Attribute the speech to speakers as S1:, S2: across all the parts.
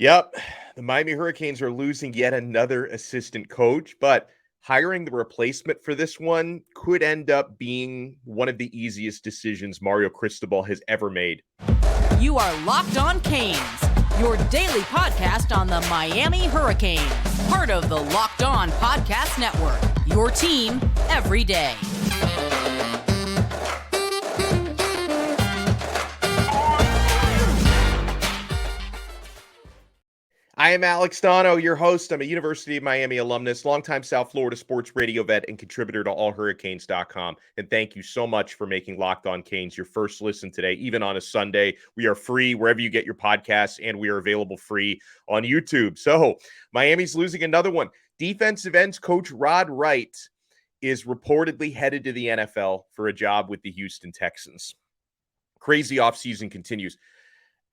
S1: Yep, the Miami Hurricanes are losing yet another assistant coach, but hiring the replacement for this one could end up being one of the easiest decisions Mario Cristobal has ever made.
S2: You are Locked On Canes, your daily podcast on the Miami Hurricanes, part of the Locked On Podcast Network, your team every day.
S1: I am Alex Donno, your host. I'm a University of Miami alumnus, longtime South Florida sports radio vet, and contributor to allhurricanes.com. And thank you so much for making Locked On Canes your first listen today, even on a Sunday. We are free wherever you get your podcasts, and we are available free on YouTube. So Miami's losing another one. Defensive ends coach Rod Wright is reportedly headed to the NFL for a job with the Houston Texans. Crazy offseason continues.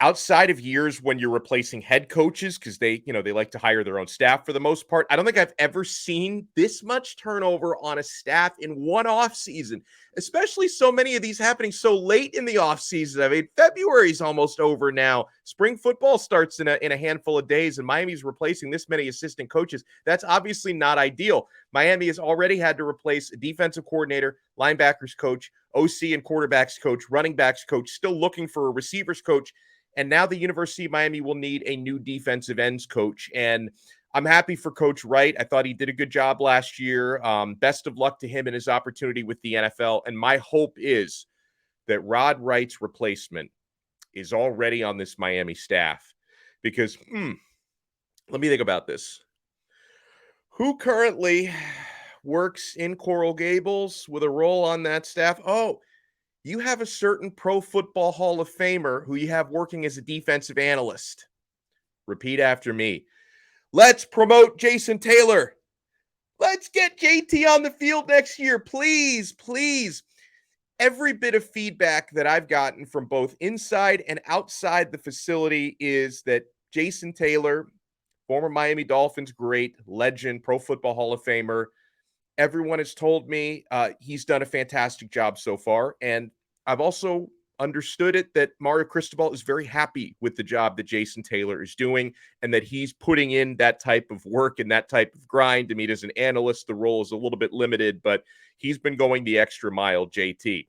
S1: Outside of years when you're replacing head coaches, because they like to hire their own staff for the most part, I don't think I've ever seen this much turnover on a staff in one offseason, especially so many of these happening so late in the offseason. I mean, February's almost over now. Spring football starts in a handful of days, and Miami's replacing this many assistant coaches. That's obviously not ideal. Miami has already had to replace a defensive coordinator, linebackers coach, OC and quarterbacks coach, running backs coach, still looking for a receivers coach. And now the University of Miami will need a new defensive ends coach. And I'm happy for Coach Wright. I thought he did a good job last year. Best of luck to him in his opportunity with the NFL. And my hope is that Rod Wright's replacement is already on this Miami staff. Because, let me think about this. Who currently works in Coral Gables with a role on that staff? Oh, you have a certain Pro Football Hall of Famer who you have working as a defensive analyst. Repeat after me. Let's promote Jason Taylor. Let's get JT on the field next year. Please, please. Every bit of feedback that I've gotten from both inside and outside the facility is that Jason Taylor, former Miami Dolphins great, legend, Pro Football Hall of Famer, everyone has told me he's done a fantastic job so far. And I've also understood it that Mario Cristobal is very happy with the job that Jason Taylor is doing and that he's putting in that type of work and that type of grind. I mean, as an analyst, the role is a little bit limited, but he's been going the extra mile, JT.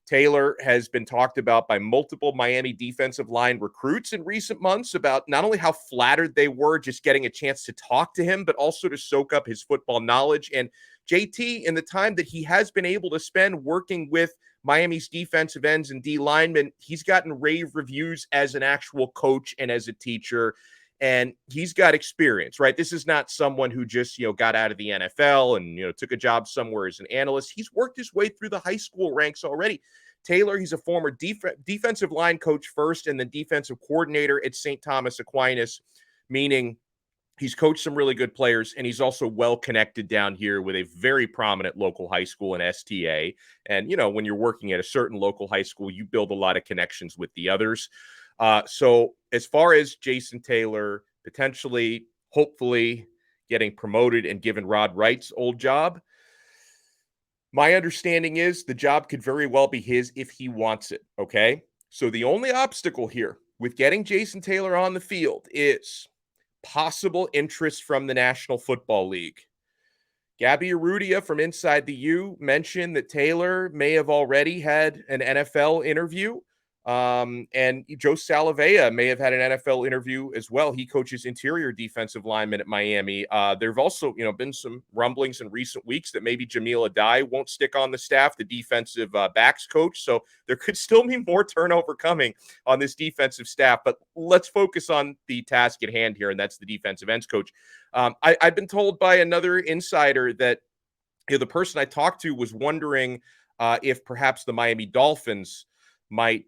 S1: Taylor has been talked about by multiple Miami defensive line recruits in recent months about not only how flattered they were just getting a chance to talk to him, but also to soak up his football knowledge. And JT, in the time that he has been able to spend working with Miami's defensive ends and D linemen, he's gotten rave reviews as an actual coach and as a teacher. And he's got experience, right? This is not someone who just, got out of the NFL and, took a job somewhere as an analyst. He's worked his way through the high school ranks already. Taylor, he's a former defensive line coach first and then defensive coordinator at St. Thomas Aquinas, meaning he's coached some really good players, and he's also well connected down here with a very prominent local high school in STA. And, when you're working at a certain local high school, you build a lot of connections with the others. So as far as Jason Taylor potentially, hopefully getting promoted and given Rod Wright's old job, my understanding is the job could very well be his if he wants it, okay? So the only obstacle here with getting Jason Taylor on the field is possible interest from the National Football League. Gabby Arrudia from Inside the U mentioned that Taylor may have already had an NFL interview. And Joe Salavea may have had an NFL interview as well. He coaches interior defensive linemen at Miami. There have also, been some rumblings in recent weeks that maybe Jamil Adai won't stick on the staff, the defensive backs coach. So there could still be more turnover coming on this defensive staff. But let's focus on the task at hand here, and that's the defensive ends coach. I've been told by another insider that the person I talked to was wondering if perhaps the Miami Dolphins might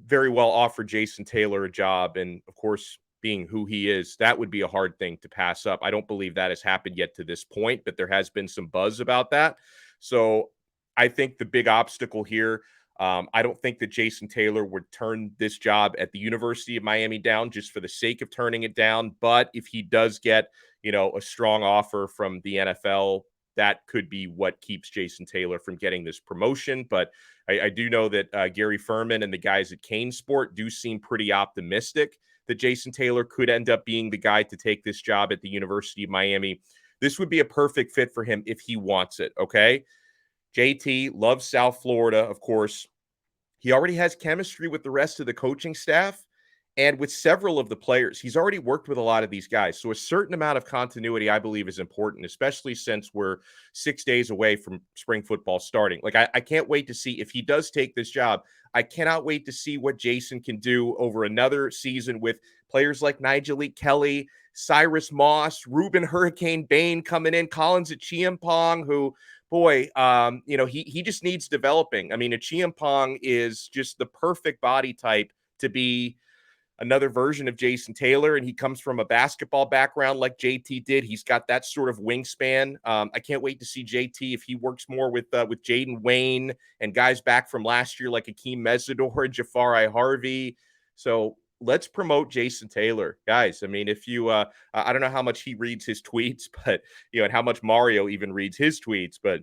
S1: very well offer Jason Taylor a job. And of course, being who he is, that would be a hard thing to pass up. I don't believe that has happened yet to this point, but there has been some buzz about that. So I think the big obstacle here, I don't think that Jason Taylor would turn this job at the University of Miami down just for the sake of turning it down. But if he does get, a strong offer from the NFL, that could be what keeps Jason Taylor from getting this promotion. But I do know that Gary Furman and the guys at Kane Sport do seem pretty optimistic that Jason Taylor could end up being the guy to take this job at the University of Miami. This would be a perfect fit for him if he wants it, okay? JT loves South Florida, of course. He already has chemistry with the rest of the coaching staff and with several of the players. He's already worked with a lot of these guys. So a certain amount of continuity, I believe, is important, especially since we're 6 days away from spring football starting. Like, I can't wait to see if he does take this job. I cannot wait to see what Jason can do over another season with players like Nyjaliek Kelly, Cyrus Moss, Ruben Hurricane Bain coming in, Collins Achiampong, who, boy, he just needs developing. I mean, Achiampong is just the perfect body type to be another version of Jason Taylor, and he comes from a basketball background like JT did. He's got that sort of wingspan. I can't wait to see JT if he works more with Jaden Wayne and guys back from last year like Akheem Mesidor, Jahfari, Harvey. So let's promote Jason Taylor, guys. I mean, if you, I don't know how much he reads his tweets, but and how much Mario even reads his tweets, but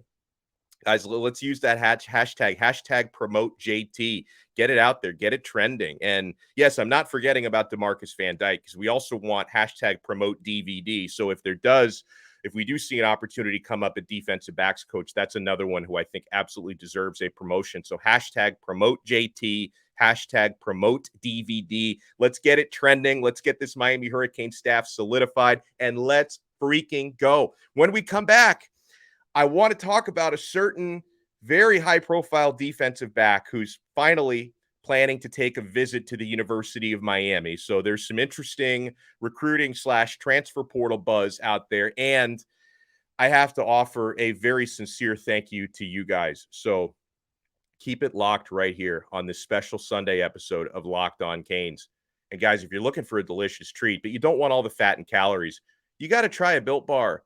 S1: guys, let's use that hashtag promote JT. Get it out there, get it trending. And yes, I'm not forgetting about DeMarcus Van Dyke, because we also want hashtag promote DVD. So if we do see an opportunity come up at defensive backs coach, that's another one who I think absolutely deserves a promotion. So hashtag promote JT, hashtag promote DVD. Let's get it trending. Let's get this Miami Hurricane staff solidified, and let's freaking go. When we come back, I want to talk about a certain very high-profile defensive back who's finally planning to take a visit to the University of Miami. So there's some interesting recruiting/transfer portal buzz out there, and I have to offer a very sincere thank you to you guys. So keep it locked right here on this special Sunday episode of Locked On Canes. And guys, if you're looking for a delicious treat, but you don't want all the fat and calories, you got to try a Built Bar.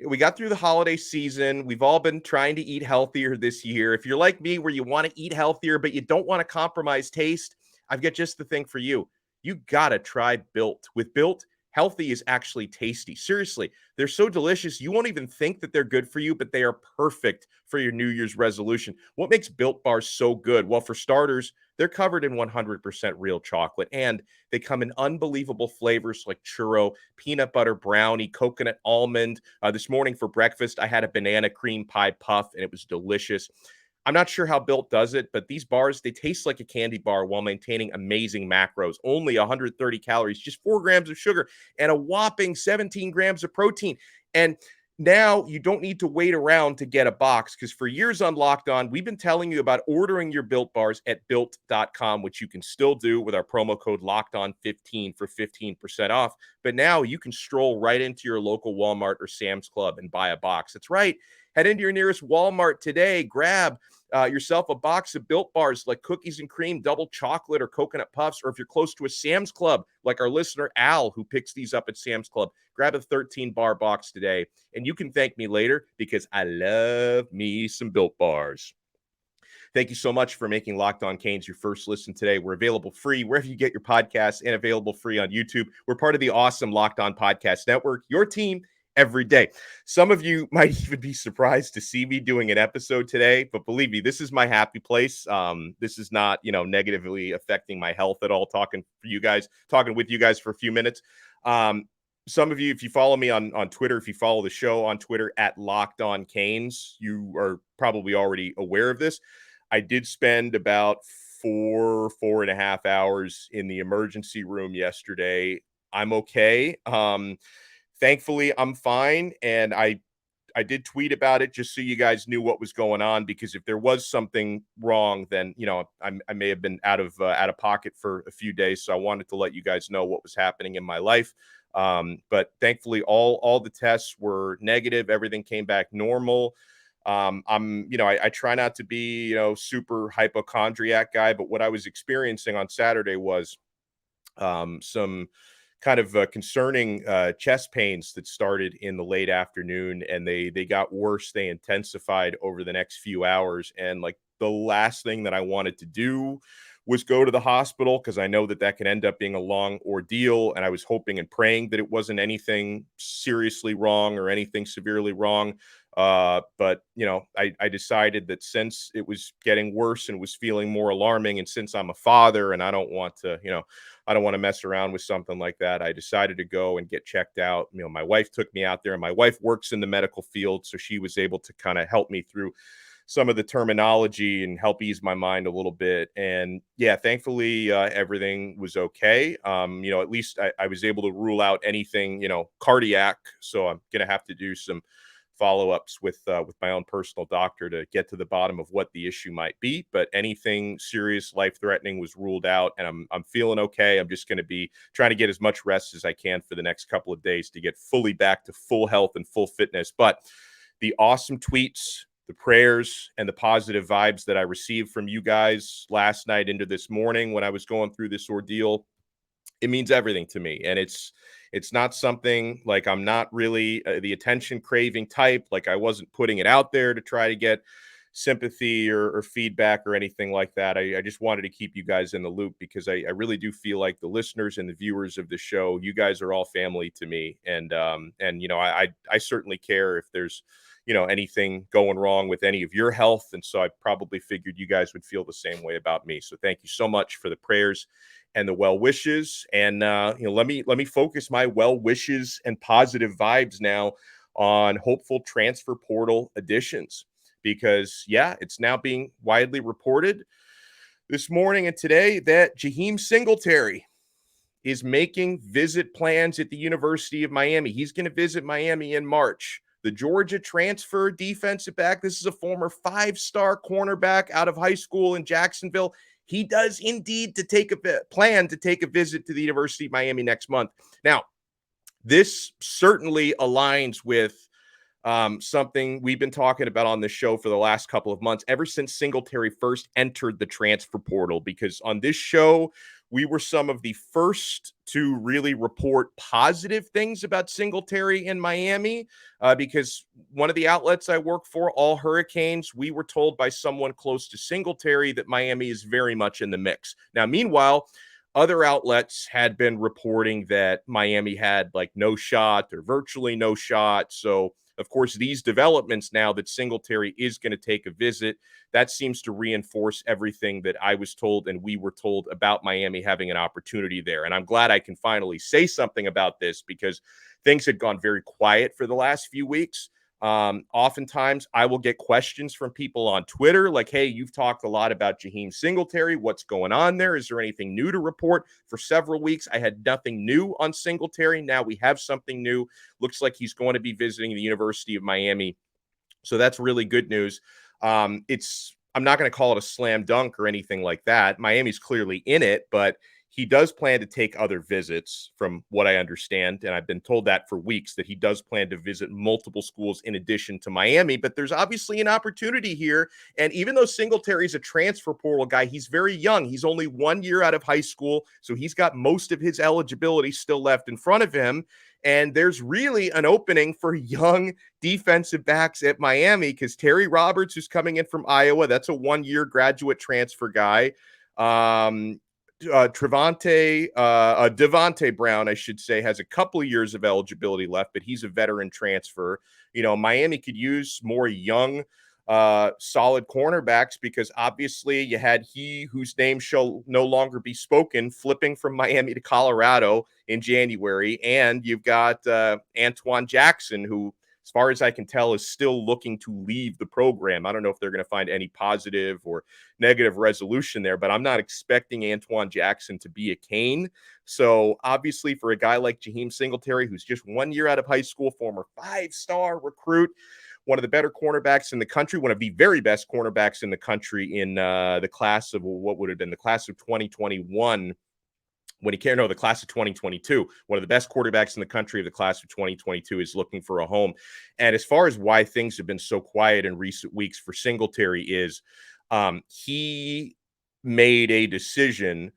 S1: We got through the holiday season. We've all been trying to eat healthier this year. If you're like me, where you want to eat healthier, but you don't want to compromise taste, I've got just the thing for you. You got to try Built. With Built, healthy is actually tasty. Seriously, they're so delicious, you won't even think that they're good for you, but they are perfect for your New Year's resolution. What makes Built Bars so good? Well, for starters, they're covered in 100% real chocolate, and they come in unbelievable flavors like churro, peanut butter brownie, coconut almond. This morning for breakfast, I had a banana cream pie puff, and it was delicious. I'm not sure how Built does it, but these bars, they taste like a candy bar while maintaining amazing macros. Only 130 calories, just 4 grams of sugar, and a whopping 17 grams of protein. And now you don't need to wait around to get a box, because for years on Locked On, we've been telling you about ordering your Built Bars at Built.com, which you can still do with our promo code LOCKEDON15 for 15% off. But now you can stroll right into your local Walmart or Sam's Club and buy a box. That's right. Head into your nearest Walmart today. Grab yourself a box of Built Bars like cookies and cream, double chocolate, or coconut puffs. Or if you're close to a Sam's Club, like our listener Al, who picks these up at Sam's Club, grab a 13-bar box today. And you can thank me later, because I love me some Built Bars. Thank you so much for making Locked On Canes your first listen today. We're available free wherever you get your podcasts, and available free on YouTube. We're part of the awesome Locked On Podcast Network, your team every day. Some of you might even be surprised to see me doing an episode today, but believe me, this is my happy place. This is not, negatively affecting my health at all. Talking with you guys for a few minutes. Some of you, if you follow me on Twitter, if you follow the show on Twitter at Locked On Canes, you are probably already aware of this. I did spend about 4.5 hours in the emergency room yesterday. I'm okay. Thankfully, I'm fine, and I did tweet about it just so you guys knew what was going on, because if there was something wrong, then I may have been out of pocket for a few days. So I wanted to let you guys know what was happening in my life. But thankfully, all the tests were negative. Everything came back normal. I try not to be super hypochondriac guy, but what I was experiencing on Saturday was some kind of concerning chest pains that started in the late afternoon, and they got worse. They intensified over the next few hours, and like the last thing that I wanted to do was go to the hospital, because I know that can end up being a long ordeal, and I was hoping and praying that it wasn't anything seriously wrong or anything severely wrong. But I decided that since it was getting worse and was feeling more alarming, and since I'm a father and I don't want to, I don't want to mess around with something like that. I decided to go and get checked out. My wife took me out there, and my wife works in the medical field, so she was able to kind of help me through some of the terminology and help ease my mind a little bit. And yeah, thankfully, everything was okay. At least I was able to rule out anything, cardiac. So I'm going to have to do some follow-ups with my own personal doctor to get to the bottom of what the issue might be. But anything serious, life-threatening was ruled out, and I'm feeling okay. I'm just going to be trying to get as much rest as I can for the next couple of days to get fully back to full health and full fitness. But the awesome tweets, the prayers, and the positive vibes that I received from you guys last night into this morning when I was going through this ordeal, it means everything to me. And it's not something like I'm not really the attention craving type. Like I wasn't putting it out there to try to get sympathy or feedback or anything like that. I just wanted to keep you guys in the loop because I really do feel like the listeners and the viewers of the show, you guys are all family to me. And I certainly care if there's, anything going wrong with any of your health. And so I probably figured you guys would feel the same way about me. So thank you so much for the prayers and the well wishes. And, let me focus my well wishes and positive vibes now on hopeful transfer portal additions, because it's now being widely reported this morning and today that Jaheim Singletary is making visit plans at the University of Miami. He's going to visit Miami in March. The Georgia transfer defensive back, this is a former 5-star cornerback out of high school in Jacksonville. He does indeed plan to take a visit to the University of Miami next month. Now, this certainly aligns with something we've been talking about on the show for the last couple of months, ever since Singletary first entered the transfer portal, because on this show, we were some of the first to really report positive things about Singletary in Miami, because one of the outlets I work for, All Hurricanes, we were told by someone close to Singletary that Miami is very much in the mix. Now, meanwhile, other outlets had been reporting that Miami had like no shot or virtually no shot. So, of course, these developments now that Singletary is going to take a visit, that seems to reinforce everything that I was told and we were told about Miami having an opportunity there. And I'm glad I can finally say something about this because things had gone very quiet for the last few weeks. Oftentimes I will get questions from people on Twitter like, hey, you've talked a lot about Jaheim Singletary. What's going on there? Is there anything new to report? For several weeks, I had nothing new on Singletary. Now we have something new. Looks like he's going to be visiting the University of Miami. So that's really good news. I'm not going to call it a slam dunk or anything like that. Miami's clearly in it, but he does plan to take other visits from what I understand. And I've been told that for weeks, that he does plan to visit multiple schools in addition to Miami. But there's obviously an opportunity here. And even though Singletary's a transfer portal guy, he's very young. He's only 1 year out of high school. So he's got most of his eligibility still left in front of him. And there's really an opening for young defensive backs at Miami because Terry Roberts, who's coming in from Iowa, that's a 1-year graduate transfer guy. Devontae Brown, I should say, has a couple of years of eligibility left, but he's a veteran transfer. Miami could use more young, solid cornerbacks because obviously you had he whose name shall no longer be spoken flipping from Miami to Colorado in January. And you've got Antoine Jackson, who, as far as I can tell, is still looking to leave the program. I don't know if they're going to find any positive or negative resolution there, but I'm not expecting Antoine Jackson to be a Cane. So obviously for a guy like Jaheim Singletary, who's just 1 year out of high school, former 5-star recruit, one of the better cornerbacks in the country, one of the very best cornerbacks in the country in the class of what would have been the class of 2021. The class of 2022, one of the best quarterbacks in the country of the class of 2022 is looking for a home. And as far as why things have been so quiet in recent weeks for Singletary is he made a decision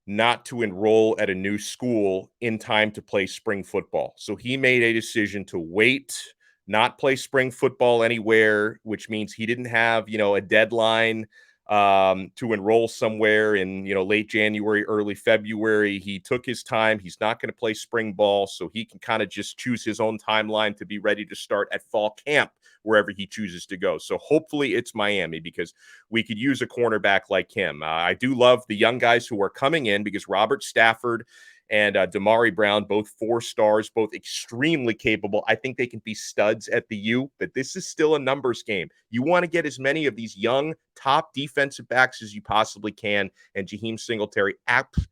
S1: not to enroll at a new school in time to play spring football. So he made a decision to wait, not play spring football anywhere, which means he didn't have, a deadline to enroll somewhere in, late January, early February. He took his time. He's not going to play spring ball, so he can kind of just choose his own timeline to be ready to start at fall camp wherever he chooses to go. So hopefully it's Miami, because we could use a cornerback like him. I do love the young guys who are coming in, because Robert Stafford and Damari Brown, both 4 stars, both extremely capable. I think they can be studs at the U, but this is still a numbers game. You want to get as many of these young top defensive backs as you possibly can, and Jaheim Singletary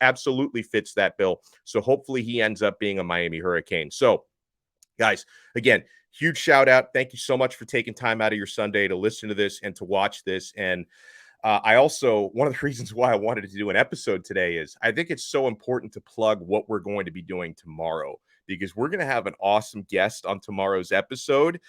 S1: absolutely fits that bill. So hopefully he ends up being a Miami Hurricane. So, guys, again, huge shout out. Thank you so much for taking time out of your Sunday to listen to this and to watch this. And I also, one of the reasons why I wanted to do an episode today is I think it's so important to plug what we're going to be doing tomorrow, because we're going to have an awesome guest on tomorrow's episode.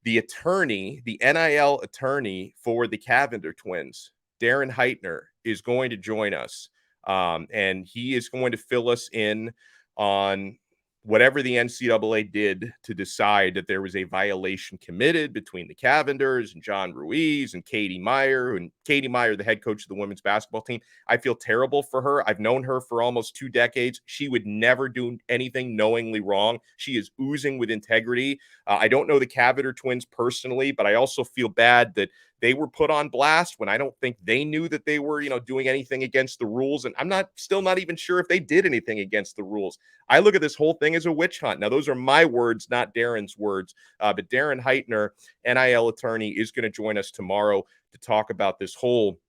S1: The attorney, the NIL attorney for the Cavender twins, Darren Heitner, is going to join us. And he is going to fill us in on whatever the NCAA did to decide that there was a violation committed between the Cavenders and John Ruiz and Katie Meyer, the head coach of the women's basketball team. I feel terrible for her. I've known her for almost 2 decades. She would never do anything knowingly wrong. She is oozing with integrity. I don't know the Cavender twins personally, but I also feel bad that they were put on blast when I don't think they knew that they were, doing anything against the rules. And I'm still not even sure if they did anything against the rules. I look at this whole thing as a witch hunt. Now, those are my words, not Darren's words. But Darren Heitner, NIL attorney, is going to join us tomorrow to talk about this whole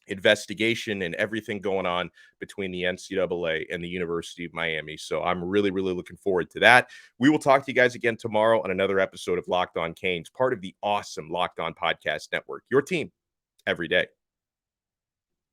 S1: investigation and everything going on between the NCAA and the University of Miami. So I'm really, really looking forward to that. We will talk to you guys again tomorrow on another episode of Locked On Canes, part of the awesome Locked On Podcast Network, your team every day.